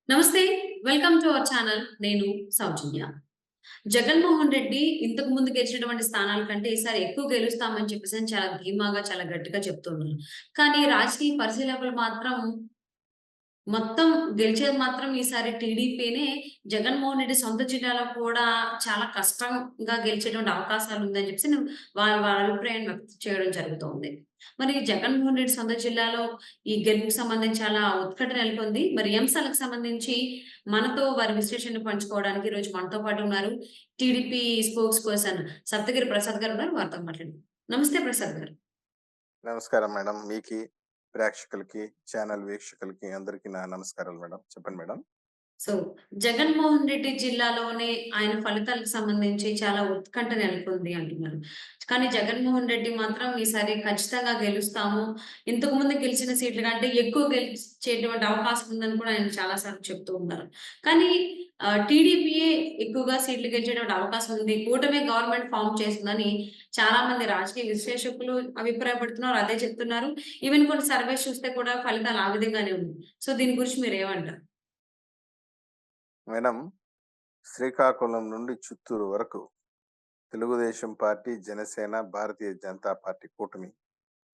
నమస్తే. Welcome to our channel. నేను సౌజన్య. జగన్‌మోహన్ రెడ్డి ఇంతకు ముందు గెలిచినటువంటి స్థానాల కంటే ఈసారి ఎక్కువ గెలుస్తామని చెప్పేసని చాలా ధీమాగా, చాలా గట్టిగా చెప్తున్నారు. కానీ రాజకీయ పరిశీలకులు మాత్రం మొత్తం గెలిచేది మాత్రం ఈసారి టీడీపీనే. జగన్‌మోహన్ రెడ్డి సొంత జిల్లాలో కూడా చాలా కష్టంగా గెలిచేటువంటి అవకాశాలుందని చెప్పేసి వాళ్ళ వాళ్ళ అభిప్రాయాన్ని వ్యక్తం చేయడం జరుగుతోంది. మరి జగన్‌మోహన్ రెడ్డి సొంత జిల్లాలో ఈ గెలుపుకి సంబంధించి చాలా ఉత్కంఠ నెలకొంది. మరి ఈ అంశాలకు సంబంధించి మనతో వారి విశ్లేషణను పంచుకోవడానికి ఈరోజు మనతో పాటు ఉన్నారు. TDP spokes person Saptagiri Prasad గారు ఉన్నారు. వారితో మాట్లాడదాం. నమస్తే ప్రసాద్ గారు. నమస్కారం మేడం. మీకి, ప్రేక్షకులకి, ఛానల్ వీక్షకులకి అందరికీ నా నమస్కారాలు మేడం. చెప్పండి మేడం. సో, జగన్‌మోహన్ రెడ్డి జిల్లాలోనే ఆయన ఫలితాలకు సంబంధించి చాలా ఉత్కంఠ నెలకొంది అంటున్నారు. కానీ జగన్‌మోహన్ రెడ్డి మాత్రం ఈసారి ఖచ్చితంగా గెలుస్తాము. ఇంతకుముందు గెలిచిన సీట్ల కంటే ఎక్కువ గెలిచేటువంటి అవకాశం ఉందని కూడా ఆయన చాలా సార్లు చెప్తూ ఉన్నారు. కానీ టీడీపీయే ఎక్కువగా సీట్లు గెలిచేటువంటి అవకాశం ఉంది. కూటమి గవర్నమెంట్ ఫార్మ్ చేస్తుందని చాలామంది రాజకీయ విశ్లేషకులు అభిప్రాయపడుతున్నారు. అదే చెప్తున్నారు. ఈవెన్ కొన్ని సర్వేస్ చూస్తే కూడా ఫలితాలు ఆ విధంగానే ఉన్నాయి. సో, దీని గురించి మీరేమంటారు? మేడం, శ్రీకాకుళం నుండి చిత్తూరు వరకు తెలుగుదేశం పార్టీ, జనసేన, భారతీయ జనతా పార్టీ కూటమి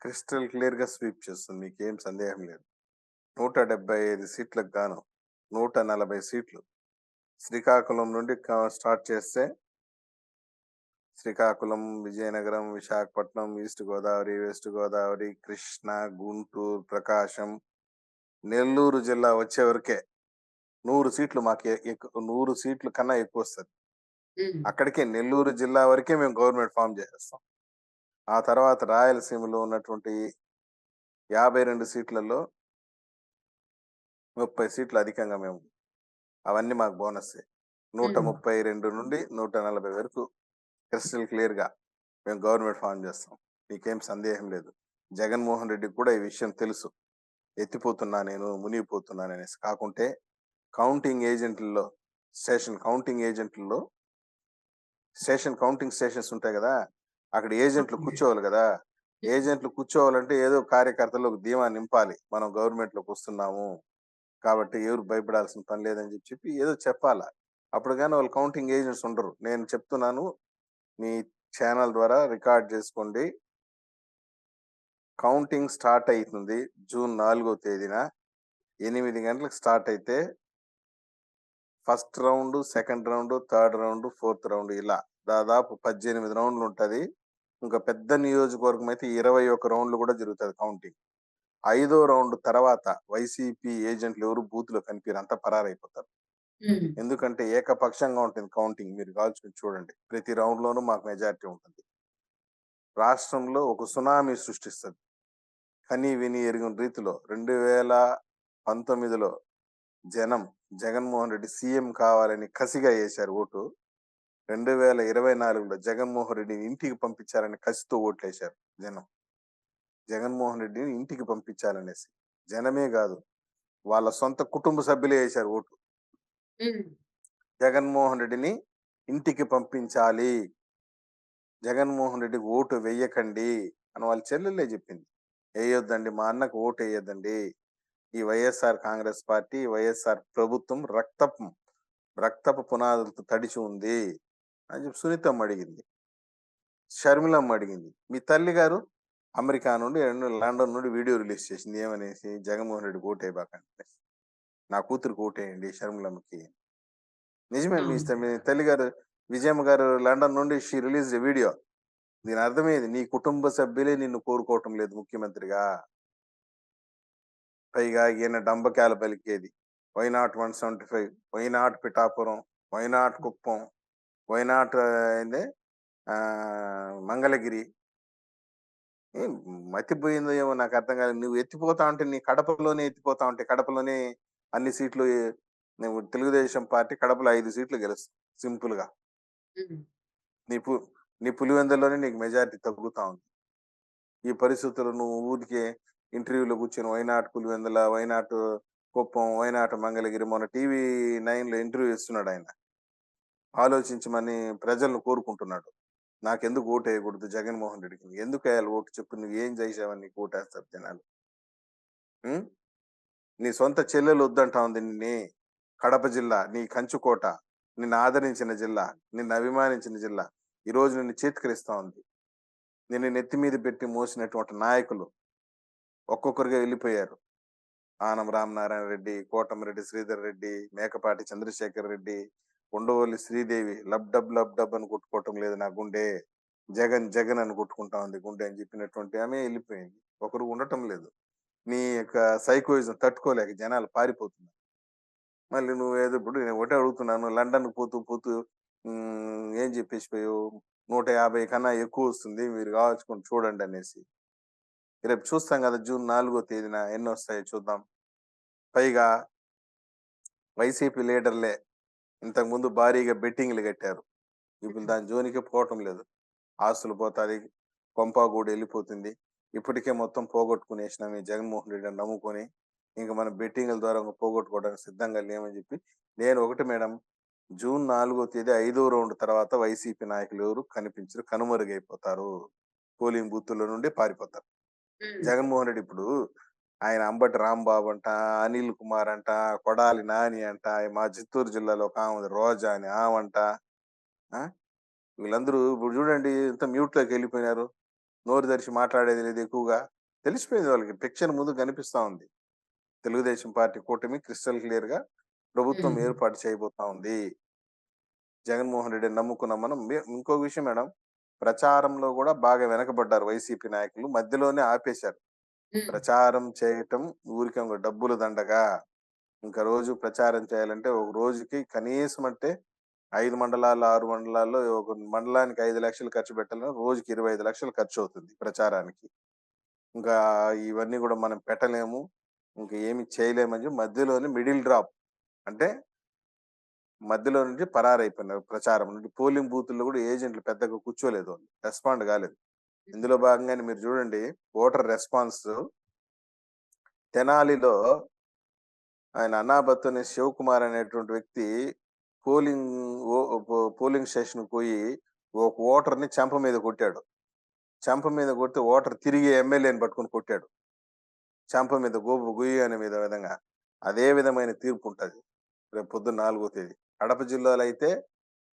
క్రిస్టల్ క్లియర్‌గా స్వీప్ చేస్తుంది. మీకేం సందేహం లేదు. 175 సీట్లకు గాను 140 సీట్లు. శ్రీకాకుళం నుండి స్టార్ట్ చేస్తే శ్రీకాకుళం, విజయనగరం, విశాఖపట్నం, ఈస్ట్ గోదావరి, వెస్ట్ గోదావరి, కృష్ణా, గుంటూరు, ప్రకాశం, నెల్లూరు జిల్లా వచ్చే వరకే 100 సీట్లు మాకు 100 సీట్ల కన్నా ఎక్కువొస్తది. హ్మ్. అక్కడికే నెల్లూరు జిల్లా వరకే మేము గవర్నమెంట్ ఫార్మ్ చేసేస్తాం. ఆ తర్వాత రాయలసీమలో ఉన్నటువంటి 52 సీట్లలో 30 సీట్లు అధికంగా మేము అవన్నీ మాకు బోనస్సే. హ్మ్. 132 నుండి 140 వరకు క్రిస్టల్ క్లియర్‌గా మేము గవర్నమెంట్ ఫార్మ్ చేస్తాం. మీకేం సందేహం లేదు. జగన్మోహన్ రెడ్డికి కూడా ఈ విషయం తెలుసు. ఎత్తిపోతున్నా నేను, మునిగిపోతున్నాననేసి. కాకుంటే కౌంటింగ్ ఏజెంట్లలో కౌంటింగ్ ఏజెంట్లలో కౌంటింగ్ స్టేషన్స్ ఉంటాయి గదా! అక్కడ ఏజెంట్లు అవునండి. కూర్చోవాలి గదా! ఏజెంట్లు కూర్చోవాలంటే ఏదో కార్యకర్తల్లో ఒక ధీమా నింపాలి. మనం గవర్నమెంట్‌లోకొస్తున్నాము. కాబట్టి ఎవరు భయపడాల్సిన పని లేదని చెప్పి ఏదో చెప్పాలా. అప్పుడు గాని వాళ్ళు కౌంటింగ్ ఏజెంట్స్ ఉండరు. నేను చెప్తున్నాను. మీ ఛానల్ ద్వారా రికార్డ్ చేసుకోండి. కౌంటింగ్ స్టార్ట్ అయితుంది. జూన్ 4వ తేదీన 8 గంటలకు స్టార్ట్ అయితే first round, second round, third round, fourth round ఇలా దాదాపు 18 రౌండ్‌లుంటది. ఇంకా పెద్ద నియోజకవర్గం అయితే 21 రౌండ్‌లు కూడా జరుగుతది కౌంటింగ్. ఐదో రౌండ్ తర్వాత వైసీపీ ఏజెంట్లు ఎవరు బూత్‌లో కనిపియరు. అంతా పరారైపోతారు. హ్మ్. ఎందుకంటే ఏకపక్షంగా ఉంటుంది కౌంటింగ్. మీరు కావాల్సుకొని చూడండి. ప్రతి రౌండ్‌లోనూ మాకు మెజారిటీ ఉంటుంది. రాష్ట్రంలో ఒక సునామీ సృష్టిస్తది. కని విని ఎరుగని రీతిలో 2019లో జనం జగన్మోహన్ రెడ్డి సీఎం కావాలని కసిగా ఏశారు ఓటు. 2024లో జగన్మోహన్ రెడ్డిని ఇంటికి పంపించాలని కసితో ఓట్లేశారు జనం. జగన్మోహన్ రెడ్డిని ఇంటికి పంపించాలనేసి. జనమే గాదు. వాళ్ళ సొంత కుటుంబ సభ్యులే ఏశారు ఓటు. హ్మ్. జగన్మోహన్ రెడ్డిని ఇంటికి పంపించాలి. జగన్మోహన్ రెడ్డికి ఓటు వెయ్యకండి అని వాళ్ళ చెల్లెళ్ళే జెప్పింది. ఎయొద్దండి. మా అన్నకు ఓటెయ్యొద్దండి. ఈ వైఎస్ఆర్ కాంగ్రెస్ పార్టీ, వైఎస్ఆర్ ప్రభుత్వం రక్తపు పునాదులతో తడిచి ఉంది అని చెప్పి సునీతమ్మ అడిగింది. షర్మిలమ్మ అడిగింది. మీ తల్లిగారు అమెరికా నుండి లండన్ నుండి వీడియో రిలీజ్ చేసింది. ఏమనేసి జగన్మోహన్ రెడ్డికి ఓటేయబాకండి. నా కూతురికి ఓటేయండి షర్మిలమ్మకి. నిజమే అవును. మీ తల్లిగారు విజయమ్మ గారు లండన్ నుండి షీ రిలీజ్డ్ ఎ వీడియో. దీని అర్థమేది? నీ కుటుంబ సభ్యులే నిన్ను కోరుకోవటం లేదు ముఖ్యమంత్రిగా. పైగా ఈయన డంబకాయలు పలికేది. Why not 175, why not Pithapuram, why not Kuppam, why not ఏంది మంగళగిరి. ఏం మతిపోయిందో ఏమో నాకర్థం కాలేదు. నువ్వు ఎత్తిపోతా ఉంటే నీ కడపలోనే ఎత్తిపోతా ఉంటే కడపలోనే అన్ని సీట్లు నువ్వు తెలుగుదేశం పార్టీ కడపలో 5 సీట్లు గెలుస్తుంది సింపుల్‌గా. హ్మ్. నీ పు నీ పులివెందుల్లోనే నీకు మెజారిటీ తగ్గుతా ఉంది. ఈ పరిస్థితుల్లో నువ్వు ఊరికే ఇంటర్వ్యూలో కూర్చొని why not Pulivendula, why not Kuppam, why not Mangalagiri మొన్న టీవీ 9లో ఇంటర్వ్యూ ఇస్తున్నాడాయన. ఆలోచించమని ప్రజలను కోరుకుంటున్నాడు. నాకెందుకు ఓటేయకూడదు జగన్మోహన్ రెడ్డికి? ఎందుకేయాలి ఓటు చెప్పు? నువ్వేం చేశావని నీకు ఓటేస్తారు జనాలు? హ్మ్. నీ సొంత చెల్లెలు వద్దంటా ఉంది నిన్ని. కడప జిల్లా, నీ కంచుకోట, నిన్ను ఆదరించిన జిల్లా, నిన్ను అభిమానించిన జిల్లా, ఈరోజు నిన్ను చేత్కరిస్తా ఉంది. నిన్ను నెత్తి మీద పెట్టి మోసినటువంటి నాయకులు ఒక్కొక్కరుగా వెళ్ళిపోయారు. Anam Ramanarayana Reddy, Kotamreddy Sridhar Reddy, Mekapati Chandrasekhar Reddy, Undavalli Sridevi lub dub lub dub అని కొట్టుకోవటం లేదు నా గుండె. జగన్ జగన్ అని కొట్టుకుంటా ఉంది గుండె అని చెప్పినటువంటి ఆమె వెళ్ళిపోయింది. ఒకరు ఉండటం లేదు. నీ యొక్క సైకోయిజం తట్టుకోలేక జనాలు పారిపోతున్నారు. మళ్ళీ నువ్వేదో ఇప్పుడు నేను ఒకటే అడుగుతున్నాను. లండన్‌కి పోతూ పోతూ ఏం చెప్పేసిపోయావు? 150 కన్నా ఎక్కువొస్తుంది. మీరు కావాల్చుకొని చూడండి అనేసి. రేపు చూస్తాం కదా! జూన్ 4 తేదీన ఎన్నొస్తాయో చూద్దాం. పైగా వైసీపీ లీడర్‌లే ఇంతకుముందు భారీగా బెట్టింగ్‌లు కట్టారు. ఇప్పుడు దాని జోలికే పోవటం లేదు. ఆస్తులు పోతాది. కొంప గూడు ఎళ్ళిపోతుంది. ఇప్పటికే మొత్తం పోగొట్టుకునేసినాం ఈ జగన్మోహన్ రెడ్డిని నమ్ముకొని. ఇంక మనం బెట్టింగుల ద్వారా పోగొట్టుకోవడానికి సిద్ధంగా లేమని చెప్పి నేను ఒకటి మేడం జూన్ 4 తేదీ 5వ రౌండ్ తర్వాత వైసీపీ నాయకులు ఎవరు కనిపించరు. కనుమరుగైపోతారు. పోలింగ్ బూతుల్లో నుండి పారిపోతారు. హ్మ్. జగన్మోహన్ రెడ్డి ఇప్పుడు ఆయన అంబటి రాంబాబు అంట, అనిల్ కుమార్ అంట, కొడాలి నాని అంట, మా చిత్తూరు జిల్లాలో ఒక ఆమె ఉంది రోజా అని ఆమంట. ఆ! వీళ్ళందరూ ఇప్పుడు చూడండి ఎంత మ్యూట్‌లోకి వెళ్ళిపోయినారు. నోరు తెరిచి మాట్లాడేది లేదు ఎక్కువగా. తెలిసిపోయింది వాళ్ళకి. పిక్చర్ ముందు కనిపిస్తా ఉంది. తెలుగుదేశం పార్టీ కూటమి క్రిస్టల్ క్లియర్‌గా ప్రభుత్వం హ్మ్. ఏర్పాటు చేయబోతా ఉంది. జగన్మోహన్ రెడ్డిని నమ్ముకున్నాం మనం. ఇంకో విషయం మేడం, ప్రచారంలో గూడా బాగా వెనకబడ్డారు వైసీపీ నాయకులు. మధ్యలోనే ఆపేశారు. హ్మ్. ప్రచారం చేయటం ఊరికే ఇంగ డబ్బులు దండగా. ఇంక రోజు ప్రచారం చేయాలంటే ఒక రోజుకి కనీసం అంటే 5 మండలాలు, 6 మండలాల్లో ఒక మండలానికి 5,00,000 ఖర్చు పెట్టాలన్నా రోజుకి 25,00,000 ఖర్చవుతుంది ప్రచారానికి. ఇంకా ఇవన్నీ గూడా మనం పెట్టలేము. ఇంక ఏమి చేయలేమని చెప్పి మధ్యలోనే మిడిల్ డ్రాప్. అంటే మధ్యలో నుంచి పరారైపోయినారు ప్రచారం నుండి. పోలింగ్ బూతుల్లో గూడా ఏజెంట్లు పెద్దగా కూర్చోలేదు వాళ్ళు. రెస్పాండ్ గాలేదు. ఇందులో భాగంగానే మీరు జూడండి ఓటర్ రెస్పాన్స్ తెనాలిలో ఆయన అన్నాబత్తుని శివకుమార్ అనేటువంటి వ్యక్తి పోలింగ్ ఓ పోలింగ్ స్టేషన్‌కి పోయి ఒక ఓటర్‌ని చెంప మీద కొట్టాడు. చెంప మీద కొడితే ఓటర్ తిరిగి ఎమ్మెల్యేని పట్టుకొని కొట్టాడు. చెంప మీద గుయ్యి అనే విధంగా. అదే విధమైన తీర్పుంటది. రేపు పొద్దున్న 4 తేదీ. కడప జిల్లాలో అయితే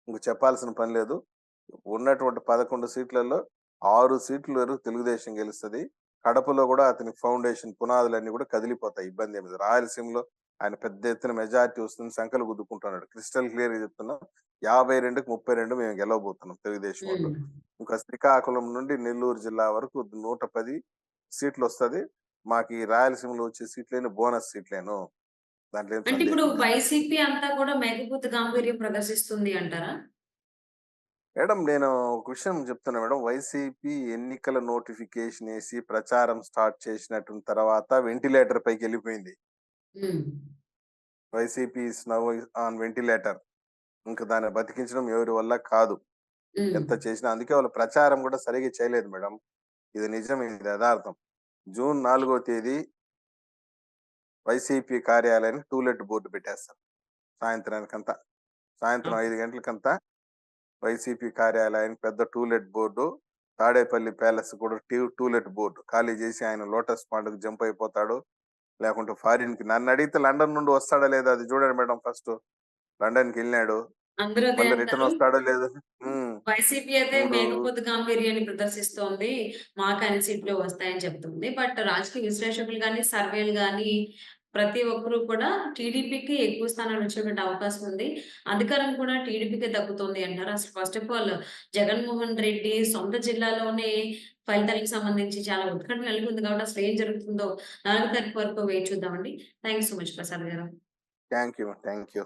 ఇంక చెప్పాల్సిన పని లేదు. ఉన్నటువంటి 11 సీట్లలో 6 సీట్ల వరకు తెలుగుదేశం గెలుస్తది. కడపలో గూడా అతని ఫౌండేషన్ పునాదులన్నీ గూడా కదిలిపోతాయి. ఇబ్బందేం లేదు. రాయలసీమలో ఆయన పెద్ద ఎత్తున మెజారిటీ వస్తుంది. సంకలు గుద్దుకుంటున్నాడు. క్రిస్టల్ క్లియర్‌గా చెప్తున్నాం. 52కి 32 మేము గెలవబోతున్నాం తెలుగుదేశం వోళ్ళు. హ్మ్. ఇంకా శ్రీకాకుళం నుండి నెల్లూరు జిల్లా వరకు 110 సీట్లొస్తది. మాకు ఈ రాయలసీమలో వచ్చే సీట్లేని బోనస్ సీట్లేను. దాంట్లో ఏం అంటే ఇప్పుడు సందేహం లేదు. వైసీపీ అంతా కూడా మేకపోతు గాంభీర్యం ప్రదర్శిస్తుంది అంటారా? మేడం నేను ఒక విషయం చెప్తున్నా మేడం. వైసీపీ ఎన్నికల నోటిఫికేషన్ ఏసి ప్రచారం స్టార్ట్ చేసినటువంటి తర్వాత వెంటిలేటర్ పైకెళ్ళిపోయింది. హ్మ్. YCP is now on ventilator. ఇంక దాన్ని బతికించడం ఎవరి వల్ల కాదు. హ్మ్. ఎంత చేసినా అందుకే వాళ్ళు ప్రచారం కూడా సరిగ్గా చేయలేదు మేడం. ఇది నిజం. ఇది యదార్థం. జూన్ 4 తేదీ వైసీపీ కార్యాలయానికి టూలెట్ బోర్డ్ పెట్టేస్తారు. సాయంత్రానికంతా. సాయంత్రం ఓకే. 5 గంటలకంతా వైసీపీ కార్యాలయానికి పెద్ద టూలెట్ బోర్డు. తాడేపల్లి ప్యాలెస్ కూడా టూలెట్ బోర్డు. ఖాళీ చేసి ఆయన లోటస్ పాండ్‌కి జంప్ అయిపోతాడు. లేకుంటే ఫారిన్‌కి నన్నడిగితే లండన్ నుండి వస్తాడా లేదా అది చూడండి మేడం ఫస్టు. లండన్‌కెళ్ళినాడు. అందరూ అదే మళ్ళీ రిటర్న్ అంటారు. వస్తాడో లేదో హ్మ్. వైసీపీ అయితే ఇప్పుడు మేకపోతు గాంభీర్యాన్ని ప్రదర్శిస్తోంది. మాకు అన్ని సీట్లు వస్తాయని చెప్తుంది. బట్ రాజకీయ విశ్లేషకులు గాని, సర్వేలు గాని ప్రతి ఒక్కరు కూడా టీడీపీకి ఎక్కువ స్థానాలు వచ్చేటువంటి అవకాశం ఉంది. అధికారం కూడా టీడీపీకే దక్కుతుంది అంటారు. అసలు first of all Jaganmohan Reddy సొంత జిల్లాలోనే ఫలితాలకు సంబంధించి చాలా ఉత్కంఠ నెలకొంది కాబట్టి అసలు ఏం జరుగుతుందో 4 తారీఖు వరకు వేచి చూద్దామండి. Thank you so much Prasad గారు. Thank you. Thank you.